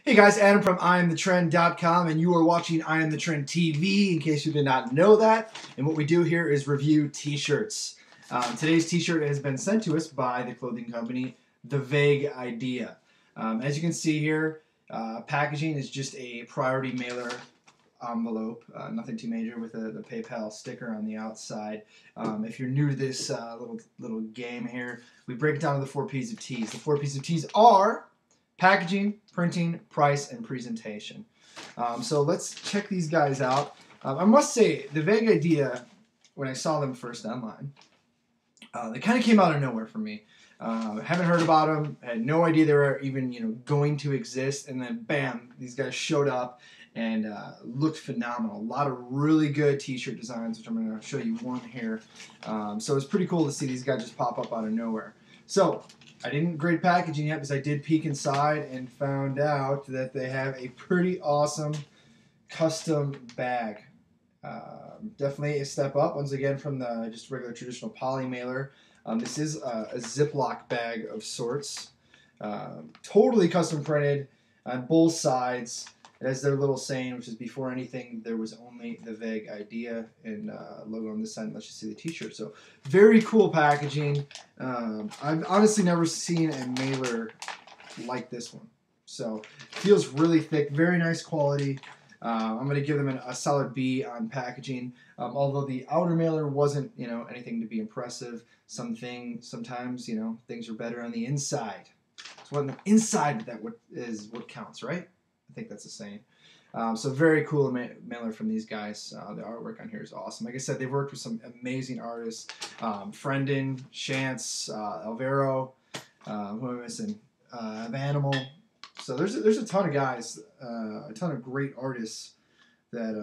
Hey guys, Adam from IAMTHETREND.com, and you are watching I Am The Trend TV, in case you did not know that. And what we do here is review t-shirts. Today's t-shirt has been sent to us by the clothing company, The Vague Idea. As you can see here, packaging is just a priority mailer envelope, nothing too major, with the PayPal sticker on the outside. If you're new to this little game here, we break it down to the 4 P's of T's. The 4 P's of T's are packaging, printing, price, and presentation. So let's check these guys out. I must say, The Vague Idea, when I saw them first online, they kind of came out of nowhere for me. Haven't heard about them, had no idea they were even going to exist, and then bam, these guys showed up and looked phenomenal. A lot of really good t-shirt designs, which I'm going to show you one here. So it's pretty cool to see these guys just pop up out of nowhere. So I didn't grade packaging yet because I did peek inside and found out that they have a pretty awesome custom bag. Definitely a step up, once again, from the just regular traditional poly mailer. This is a Ziploc bag of sorts. Totally custom printed on both sides. It has their little saying, which is, before anything, there was only the vague idea, and logo on this side lets you see the t-shirt. So very cool packaging. I've honestly never seen a mailer like this one. So it feels really thick, very nice quality. I'm going to give them a solid B on packaging. Although the outer mailer wasn't, anything to be impressive. Sometimes, things are better on the inside. It's on the inside that is what counts, right? I think that's the saying. So very cool mailer from these guys. The artwork on here is awesome. Like I said, they've worked with some amazing artists. Frendon, Chance, Alvaro, who am I missing? Animal. So there's a ton of guys, a ton of great artists that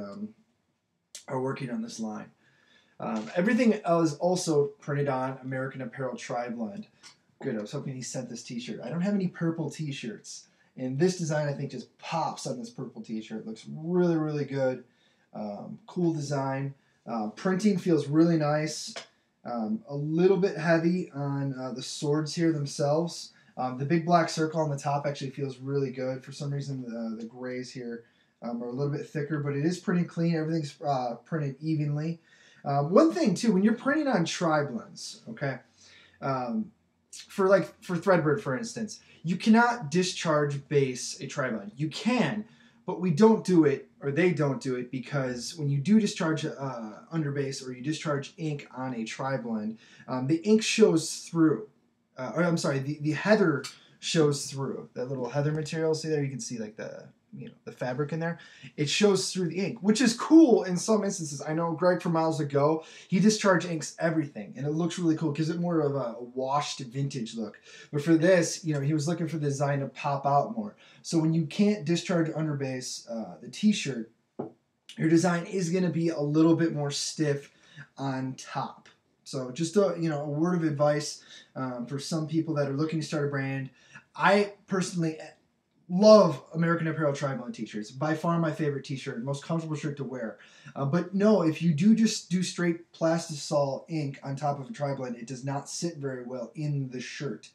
are working on this line. Everything is also printed on American Apparel Tri-Blend. Good, I was hoping he sent this t-shirt. I don't have any purple t-shirts. And this design, I think, just pops on this purple t-shirt. Looks really, really good. Cool design. Printing feels really nice. A little bit heavy on the swords here themselves. The big black circle on the top actually feels really good. For some reason, the grays here are a little bit thicker, but it is pretty clean. Everything's printed evenly. One thing, too, when you're printing on tri-blends, okay, for Threadbird, for instance, you cannot discharge base a tri-blend. You can, but we don't do it, or they don't do it, because when you do discharge underbase, or you discharge ink on a tri-blend, the ink shows through. Or I'm sorry, the heather shows through. That little heather material, see there? You can see like the fabric in there. It shows through the ink, which is cool in some instances. I know Greg from Miles Ago, he discharge inks everything, and it looks really cool. Gives it more of a washed vintage look. But for this, he was looking for the design to pop out more. So when you can't discharge underbase the t-shirt, your design is going to be a little bit more stiff on top. So just a word of advice for some people that are looking to start a brand. I personally love American Apparel Tri-Blend t-shirts. By far my favorite t-shirt, most comfortable shirt to wear. But no, if you just do straight plastisol ink on top of a tri-blend, it does not sit very well in the shirt.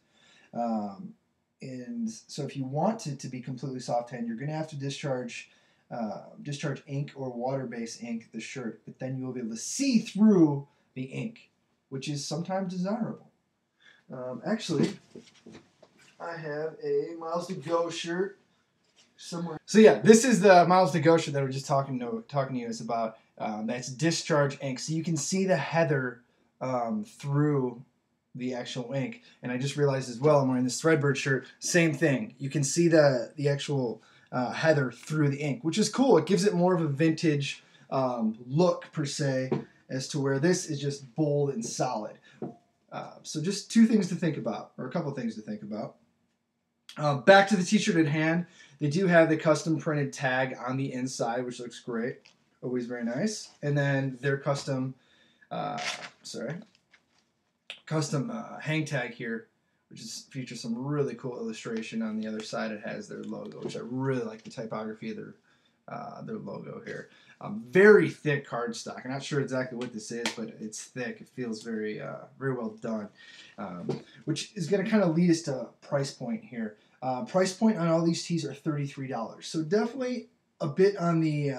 And so if you want it to be completely soft-hand, you're going to have to discharge ink or water-based ink the shirt, but then you will be able to see through the ink, which is sometimes desirable. Actually, I have a Miles to Go shirt somewhere. So yeah, this is the Miles to Go shirt that we're just talking to you guys about. That's discharge ink, so you can see the heather through the actual ink. And I just realized as well, I'm wearing this Threadbird shirt. Same thing. You can see the actual heather through the ink, which is cool. It gives it more of a vintage look per se, as to where this is just bold and solid. So just two things to think about, or a couple things to think about. Back to the t-shirt at hand. They do have the custom printed tag on the inside, which looks great. Always very nice. And then their custom hang tag here, which features some really cool illustration. On the other side, it has their logo, which I really like the typography of their logo here. Very thick cardstock. I'm not sure exactly what this is, but it's thick. It feels very well done, which is going to kind of lead us to price point here. Price point on all these tees are $33. So definitely a bit on the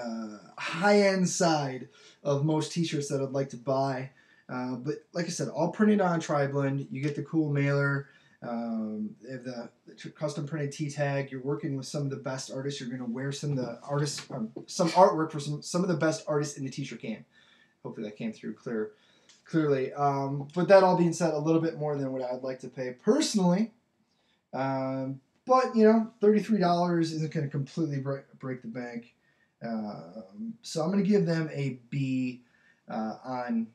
high-end side of most t-shirts that I'd like to buy. But like I said, all printed on tri-blend. You get the cool mailer. They have the custom printed tee tag. You're working with some of the best artists. You're going to wear some of the artists, some artwork for some of the best artists in the t-shirt game. Hopefully that came through clearly. But that all being said, a little bit more than what I'd like to pay personally. But, you know, $33 isn't going to completely break the bank. So I'm going to give them a B on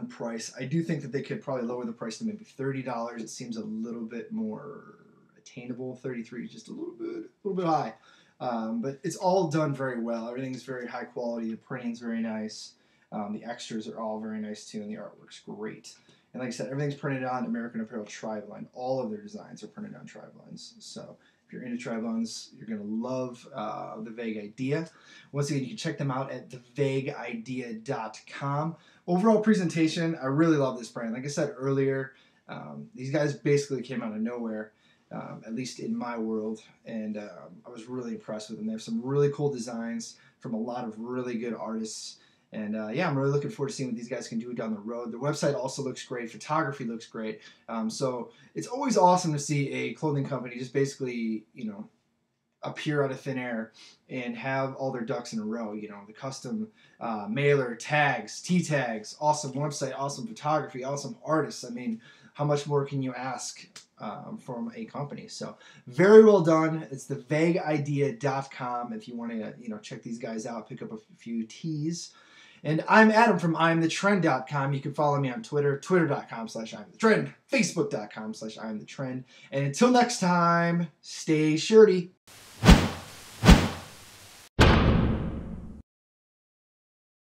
price. I do think that they could probably lower the price to maybe $30. It seems a little bit more attainable. 33 is just a little bit high. But it's all done very well. Everything's very high quality. The printing's very nice. The extras are all very nice too, and the artwork's great. And like I said, everything's printed on American Apparel tri-blend. All of their designs are printed on tri-blends. So if you're into tri-blends, you're going to love the Vague Idea. Once again, you can check them out at thevagueidea.com. Overall presentation, I really love this brand. Like I said earlier, these guys basically came out of nowhere, at least in my world, and I was really impressed with them. They have some really cool designs from a lot of really good artists. And yeah, I'm really looking forward to seeing what these guys can do down the road. Their website also looks great. Photography looks great. So it's always awesome to see a clothing company just basically, you know, appear out of thin air and have all their ducks in a row. You know, the custom mailer, tags, T-tags, awesome website, awesome photography, awesome artists. I mean, how much more can you ask from a company? So very well done. It's thevagueidea.com if you want to, you know, check these guys out, pick up a few tees. And I'm Adam from IAMTHETREND.com. You can follow me on Twitter, twitter.com/IAMTHETREND, facebook.com/IAMTHETREND. And until next time, stay shirty.